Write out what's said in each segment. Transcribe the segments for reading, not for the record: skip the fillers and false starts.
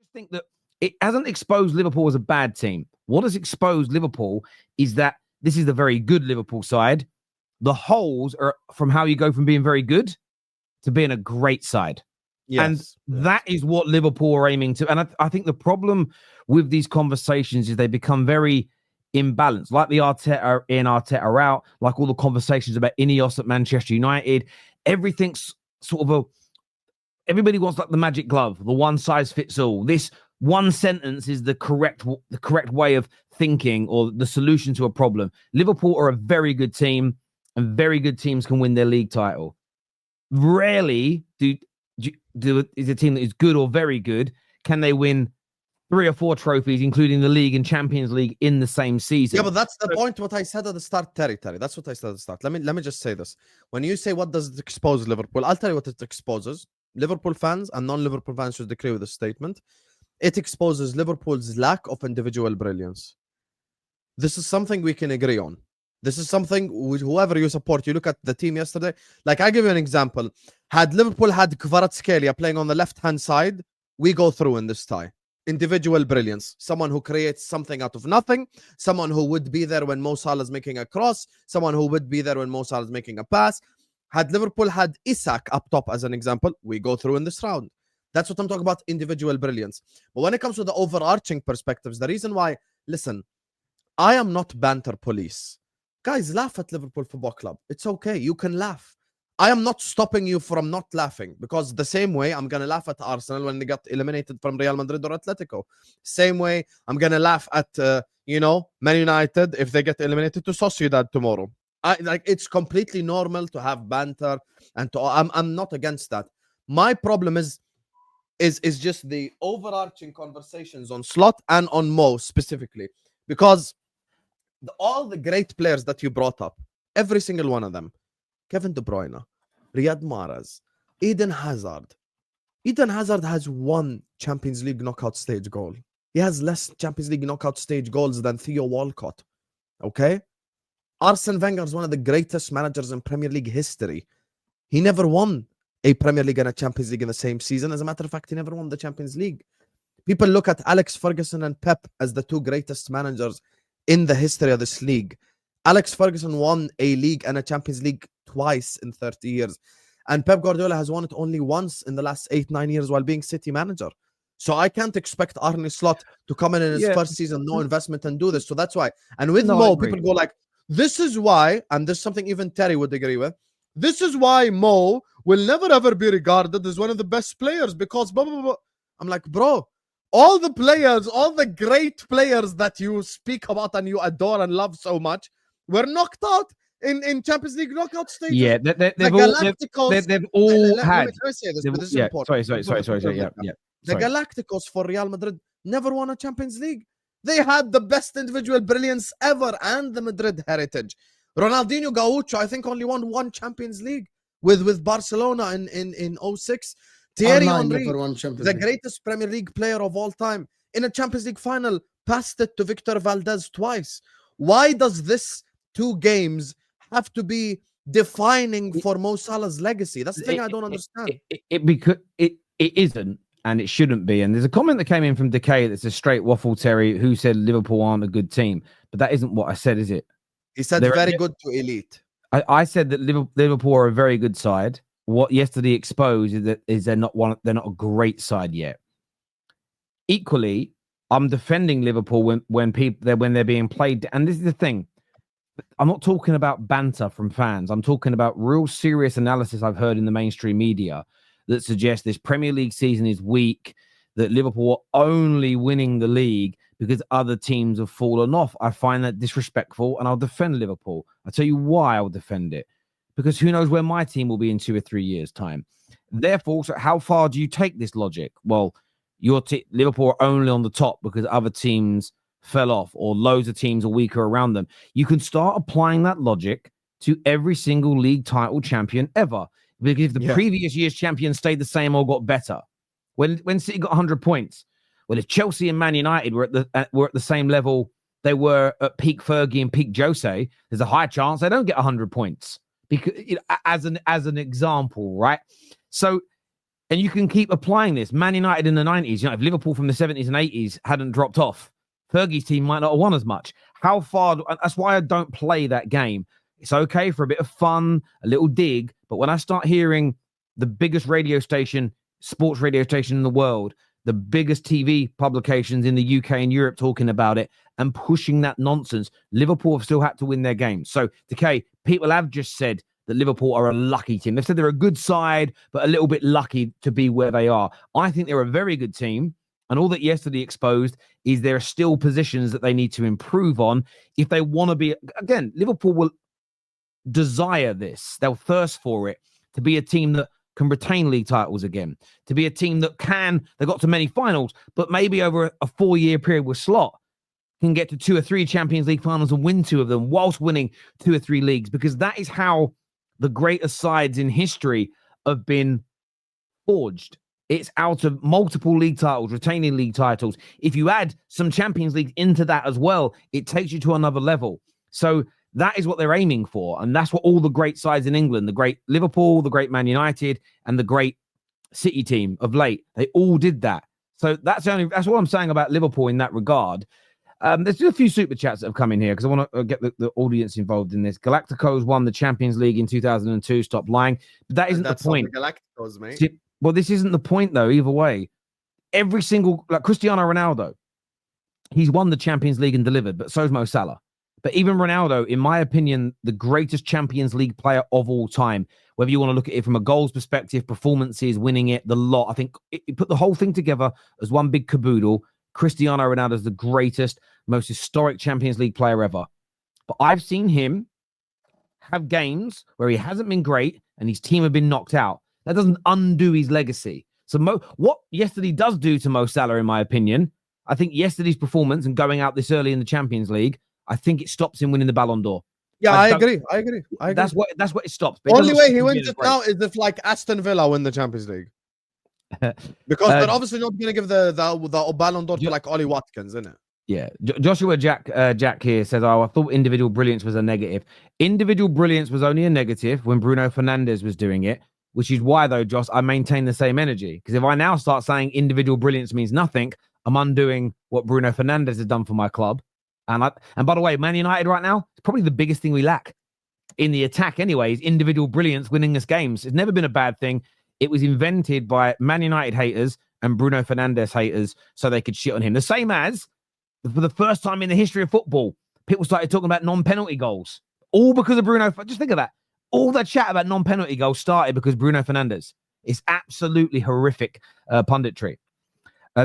just think that it hasn't exposed Liverpool as a bad team. What has exposed Liverpool is that this is the very good Liverpool side. The holes are from how you go from being very good to being a great side. Yes, and that is what Liverpool are aiming to. And I think the problem with these conversations is they become very imbalanced, like the Arteta in, Arteta out, like all the conversations about Ineos at Manchester United. Everything's sort of everybody wants like the magic glove, the one size fits all. This one sentence is the correct way of thinking or the solution to a problem. Liverpool are a very good team, and very good teams can win their league title. Rarely is a team that is good or very good, can they win 3 or 4 trophies, including the league and Champions League in the same season. Yeah, but that's the point. What I said at the start, Terry. That's what I said at the start. Let me just say this. When you say what does it expose Liverpool, I'll tell you what it exposes. Liverpool fans and non-Liverpool fans should agree with this statement. It exposes Liverpool's lack of individual brilliance. This is something we can agree on. This is something with whoever you support. You look at the team yesterday. Like, I give you an example. Had Liverpool had Kvaratskhelia playing on the left-hand side, we go through in this tie. Individual brilliance. Someone who creates something out of nothing. Someone who would be there when Mo Salah is making a cross. Someone who would be there when Mo Salah is making a pass. Had Liverpool had Isak up top as an example, we go through in this round. That's what I'm talking about, individual brilliance. But when it comes to the overarching perspectives, the reason why, listen, I am not banter police. Guys, laugh at Liverpool Football Club. It's okay. You can laugh. I am not stopping you from not laughing, because the same way I'm going to laugh at Arsenal when they got eliminated from Real Madrid or Atletico. Same way I'm going to laugh at, Man United if they get eliminated to Sociedad tomorrow. It's completely normal to have banter, and I'm not against that. My problem is just the overarching conversations on Slot and on Mo specifically, because all the great players that you brought up, every single one of them, Kevin De Bruyne, Riyad Mahrez, Eden Hazard. Eden Hazard has 1 Champions League knockout stage goal. He has less Champions League knockout stage goals than Theo Walcott. Okay? Arsene Wenger is one of the greatest managers in Premier League history. He never won a Premier League and a Champions League in the same season. As a matter of fact, he never won the Champions League. People look at Alex Ferguson and Pep as the 2 greatest managers in the history of this league. Alex Ferguson won a league and a Champions League twice in 30 years. And Pep Guardiola has won it only once in the last 8-9 years while being City manager. So I can't expect Arne Slot to come in his first season, no investment, and do this. So that's why. And with Mo, people go like, this is why, and there's something even Terry would agree with, this is why Mo will never ever be regarded as one of the best players, because blah, blah, blah. I'm like, bro, all the players, all the great players that you speak about and you adore and love so much were knocked out in Champions League knockout stages. Yeah, they've all had. Let me say this, but this is important. Sorry. The Galacticos for Real Madrid never won a Champions League. They had the best individual brilliance ever and the Madrid heritage. Ronaldinho Gaucho, I think, only won 1 Champions League with Barcelona in 06. Thierry Henry, the greatest Premier League player of all time, in a Champions League final, passed it to Victor Valdez twice. Why does this 2 games have to be defining for Mo Salah's legacy? That's the thing I don't understand. It isn't, and it shouldn't be. And there's a comment that came in from Decay that's a straight waffle, Terry, who said Liverpool aren't a good team. But that isn't what I said, is it? He said very good to elite. I said that Liverpool are a very good side. What yesterday exposed is they're not a great side yet. Equally, I'm defending Liverpool when they're being played. And this is the thing. I'm not talking about banter from fans. I'm talking about real serious analysis I've heard in the mainstream media that suggests this Premier League season is weak, that Liverpool are only winning the league because other teams have fallen off. I find that disrespectful, and I'll defend Liverpool. I'll tell you why I'll defend it. Because who knows where my team will be in 2 or 3 years' time. Therefore, so how far do you take this logic? Well, Liverpool are only on the top because other teams fell off or loads of teams are weaker around them. You can start applying that logic to every single league title champion ever. Because if the previous year's champion stayed the same or got better, when City got 100 points, well, if Chelsea and Man United were at the same level they were at peak Fergie and peak Jose, there's a high chance they don't get 100 points. Because as an example, right? So And you can keep applying this. Man United in the 90s, if Liverpool from the 70s and 80s hadn't dropped off, Fergie's team might not have won as much. How far? That's why I don't play that game. It's okay for a bit of fun, a little dig. But when I start hearing the biggest radio station, sports radio station in the world, the biggest TV publications in the UK and Europe talking about it and pushing that nonsense, Liverpool have still had to win their games. So, Decay, people have just said that Liverpool are a lucky team. They've said they're a good side, but a little bit lucky to be where they are. I think they're a very good team. And all that yesterday exposed is there are still positions that they need to improve on if they want to be. Again, Liverpool will desire this. They'll thirst for it to be a team that can retain league titles again, to be a team that they got to many finals, but maybe over a 4-year period with Slot can get to 2 or 3 Champions League finals and win 2 of them whilst winning 2 or 3 leagues, because that is how the greatest sides in history have been forged. It's out of multiple league titles, retaining league titles. If you add some Champions League into that as well, it takes you to another level. So that is what they're aiming for. And that's what all the great sides in England, the great Liverpool, the great Man United, and the great City team of late, they all did that. So that's what I'm saying about Liverpool in that regard. There's just a few super chats that have come in here because I want to get the audience involved in this. Galacticos won the Champions League in 2002. Stop lying. But that isn't the point. Galacticos, mate. See, well, this isn't the point, though, either way. Every single, like Cristiano Ronaldo, he's won the Champions League and delivered, but so's Mo Salah. But even Ronaldo, in my opinion, the greatest Champions League player of all time, whether you want to look at it from a goals perspective, performances, winning it, the lot, I think it put the whole thing together as one big caboodle. Cristiano Ronaldo is the greatest, most historic Champions League player ever. But I've seen him have games where he hasn't been great and his team have been knocked out. That doesn't undo his legacy. So what yesterday does do to Mo Salah, in my opinion, I think yesterday's performance and going out this early in the Champions League, I think it stops him winning the Ballon d'Or. Yeah, I agree. That's what it stops. But only way he wins it now is if like Aston Villa win the Champions League. Because they're obviously not going to give the Balon d'Or to like Ollie Watkins, isn't it? Yeah. Joshua Jack here says, I thought individual brilliance was a negative. Individual brilliance was only a negative when Bruno Fernandes was doing it, which is why, though, Josh, I maintain the same energy. Because if I now start saying individual brilliance means nothing, I'm undoing what Bruno Fernandes has done for my club. And by the way, Man United right now, it's probably the biggest thing we lack in the attack anyway, is individual brilliance winning us games. It's never been a bad thing. It was invented by Man United haters and Bruno Fernandes haters so they could shit on him. The same as, for the first time in the history of football, people started talking about non-penalty goals. All because of Bruno. Just think of that. All that chat about non-penalty goals started because Bruno Fernandes. It's absolutely horrific punditry.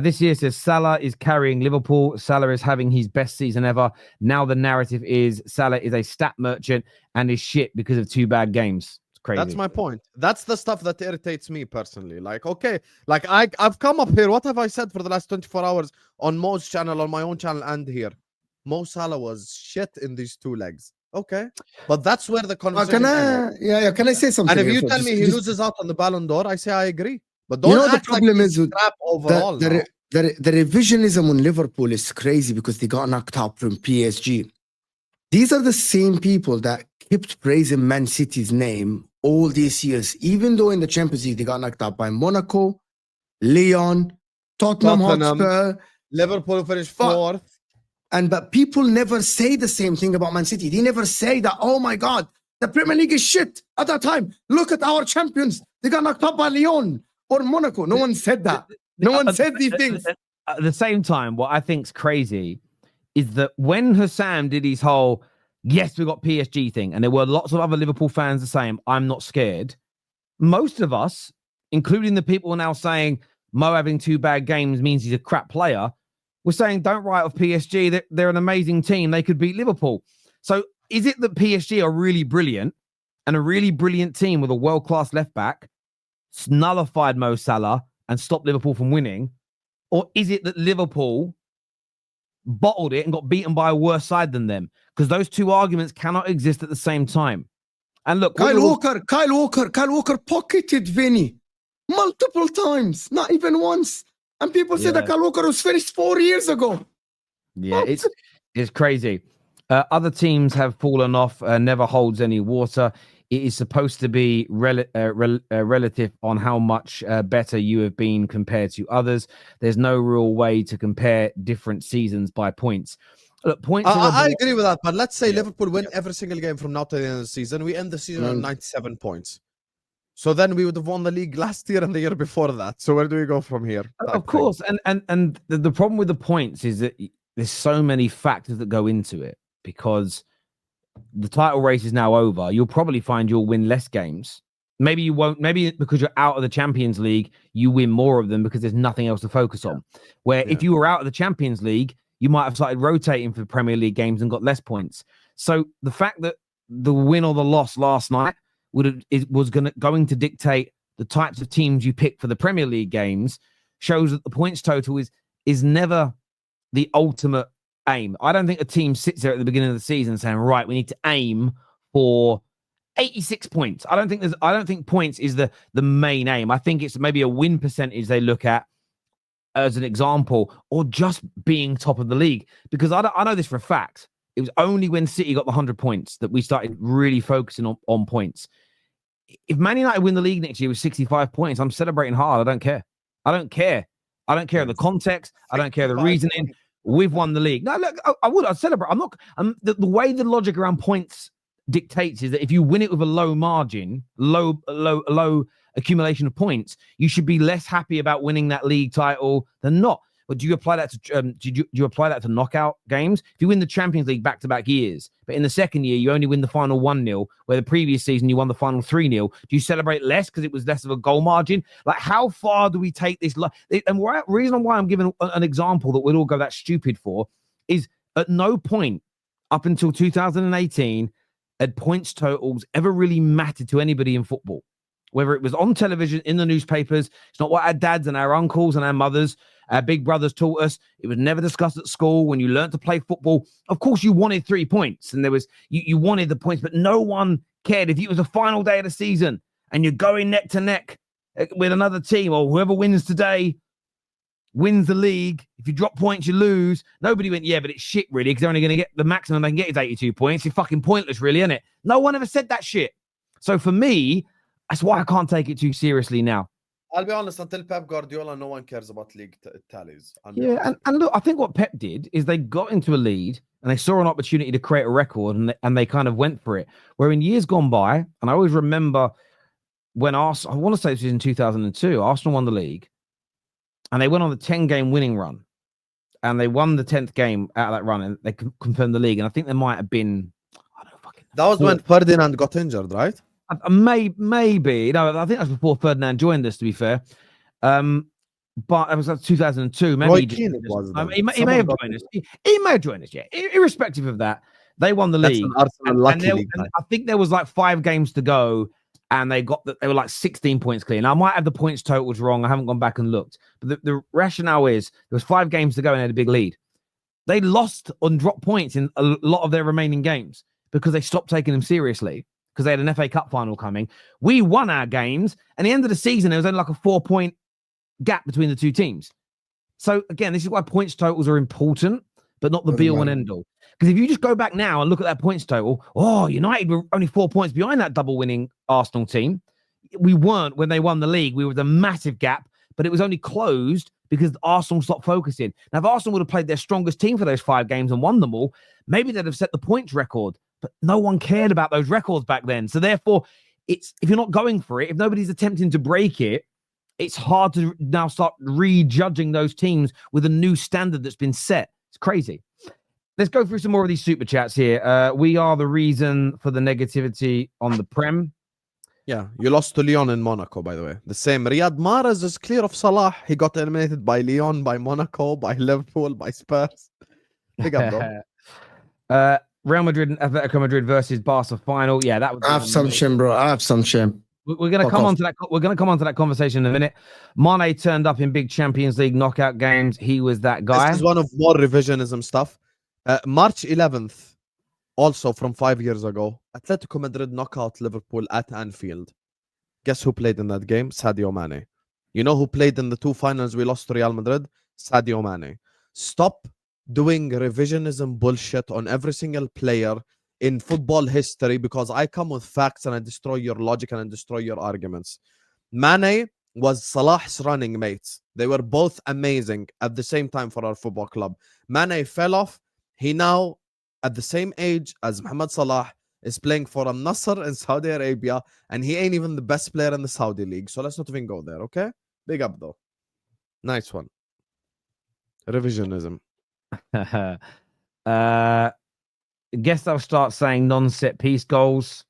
This year says Salah is carrying Liverpool. Salah is having his best season ever. Now the narrative is Salah is a stat merchant and is shit because of 2 bad games. It's crazy. That's my point. That's the stuff that irritates me personally. Like, okay, like I've come up here. What have I said for the last 24 hours on Mo's channel, on my own channel, and here? Mo Salah was shit in these 2 legs. Okay, but that's where the conversation. Can I say something? And if you tell me he loses out on the Ballon d'Or, I say I agree. But don't the problem is crap overall. The revisionism on Liverpool is crazy because they got knocked out from PSG. These are the same people that kept praising Man City's name all these years, even though in the Champions League they got knocked out by Monaco, Lyon, Tottenham Hotspur, Liverpool finished 4th. But people never say the same thing about Man City. They never say that, oh my God, the Premier League is shit at that time. Look at our champions. They got knocked out by Lyon or Monaco. No one said that. No one said these things. At the same time, what I think's crazy is that when Hussam did his whole, yes, we got PSG thing, and there were lots of other Liverpool fans the same, I'm not scared. Most of us, including the people now saying Mo having 2 bad games means he's a crap player, we're saying don't write off PSG. They're an amazing team. They could beat Liverpool. So is it that PSG are really brilliant and a really brilliant team with a world-class left-back nullified Mo Salah and stopped Liverpool from winning? Or is it that Liverpool bottled it and got beaten by a worse side than them? Because those 2 arguments cannot exist at the same time. And look, Kyle Walker pocketed Vinny multiple times, not even once. And people say that Kyle Walker was finished 4 years ago. Yeah, it's crazy. Other teams have fallen off, never holds any water. it is supposed to be relative on how much better you have been compared to others. There's no real way to compare different seasons by points. Look, points. I agree with that, but let's say Yeah. Liverpool win every single game from now to the end of the season. We end the season on Mm. 97 points. So then we would have won the league last year and the year before that. So where do we go from here? Of course, and the problem with the points is that there's so many factors that go into it, because the title race is now over. You'll probably find you'll win less games. Maybe you won't. Maybe because you're out of the Champions League, you win more of them because there's nothing else to focus on. Where if you were out of the Champions League, you might have started rotating for the Premier League games and got less points. So the fact that the win or the loss last night was going to dictate the types of teams you pick for the Premier League games shows that the points total is never the ultimate aim. I don't think a team sits there at the beginning of the season saying, right, we need to aim for 86 points. I don't think points is the main aim. I think it's maybe a win percentage they look at as an example, or just being top of the league. Because I know this for a fact. It was only when City got the 100 points that we started really focusing on points. If Man United win the league next year with 65 points, I'm celebrating hard. I don't care. I don't care the context. I don't care the reasoning. We've won the league. No, look, I'd celebrate. I'm not. The way the logic around points dictates is that if you win it with a low margin, low accumulation of points, you should be less happy about winning that league title than not. But do you apply that to do you apply that to knockout games? If you win the Champions League back-to-back years, but in the second year you only win the final 1-0, where the previous season you won the final 3-0, do you celebrate less because it was less of a goal margin? Like, how far do we take this? And the reason why I'm giving an example that we'd all go that stupid for is at no point up until 2018 had points totals ever really mattered to anybody in football. Whether it was on television, in the newspapers, it's not what our dads and our uncles and our mothers, our big brothers taught us. It was never discussed at school. When you learned to play football, of course you wanted 3 points, and there was you wanted the points, but no one cared. If it was the final day of the season and you're going neck to neck with another team, or whoever wins today wins the league. If you drop points, you lose. Nobody went, yeah, but it's shit, really, because they're only going to get the maximum they can get is 82 points. It's fucking pointless, really, isn't it? No one ever said that shit. So for me, that's why I can't take it too seriously now. I'll be honest, until Pep Guardiola, no one cares about league tallies. Yeah, and look, I think what Pep did is they got into a lead and they saw an opportunity to create a record, and they kind of went for it. Where in years gone by, and I always remember when Arsenal, I want to say this was in 2002, Arsenal won the league, and they went on the 10-game winning run, and they won the 10th game out of that run, and they confirmed the league. And I think there might have been, I don't know, that was when Ferdinand got injured, right? Maybe. No, I think that was before Ferdinand joined us, to be fair. But it was like 2002. Maybe he may have joined us. He may have joined us, yeah. Irrespective of that, they won the league. And I think there was like 5 games to go, and they were like 16 points clear. Now, I might have the points totals wrong. I haven't gone back and looked. But the rationale is there was 5 games to go and they had a big lead. They lost and dropped points in a lot of their remaining games because they stopped taking them seriously, because they had an FA Cup final coming. We won our games, and at the end of the season, there was only like a 4-point gap between the two teams. So again, this is why points totals are important, but not the be-all and end-all. Because if you just go back now and look at that points total, United were only 4 points behind that double-winning Arsenal team. We weren't when they won the league. We were the massive gap, but it was only closed because Arsenal stopped focusing. Now, if Arsenal would have played their strongest team for those 5 games and won them all, maybe they'd have set the points record. But no one cared about those records back then. So therefore, if you're not going for it, if nobody's attempting to break it, it's hard to now start rejudging those teams with a new standard that's been set. It's crazy. Let's go through some more of these super chats here. We are the reason for the negativity on the Prem. Yeah, you lost to Lyon in Monaco, by the way. The same. Riyad Mahrez is clear of Salah. He got eliminated by Lyon, by Monaco, by Liverpool, by Spurs. Big up, bro. Real Madrid and Atletico Madrid versus Barca final. Yeah, that would. I have some shame, bro. I have some shame. We're going to come on to that. We're going to come on to that conversation in a minute. Mane turned up in big Champions League knockout games. He was that guy. This is one of more revisionism stuff. March 11th, also from 5 years ago, Atletico Madrid knockout Liverpool at Anfield. Guess who played in that game? Sadio Mane. You know who played in the 2 finals we lost to Real Madrid? Sadio Mane. Stop doing revisionism bullshit on every single player in football history because I come with facts and I destroy your logic and I destroy your arguments. Mane was Salah's running mate. They were both amazing at the same time for our football club. Mane fell off. He now, at the same age as Mohamed Salah, is playing for Al Nassr in Saudi Arabia, and he ain't even the best player in the Saudi league. So let's not even go there, okay? Big up though. Nice one. Revisionism. Guess I'll start saying non-set piece goals.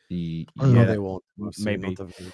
No, Yeah, they won't. maybe. Not of me.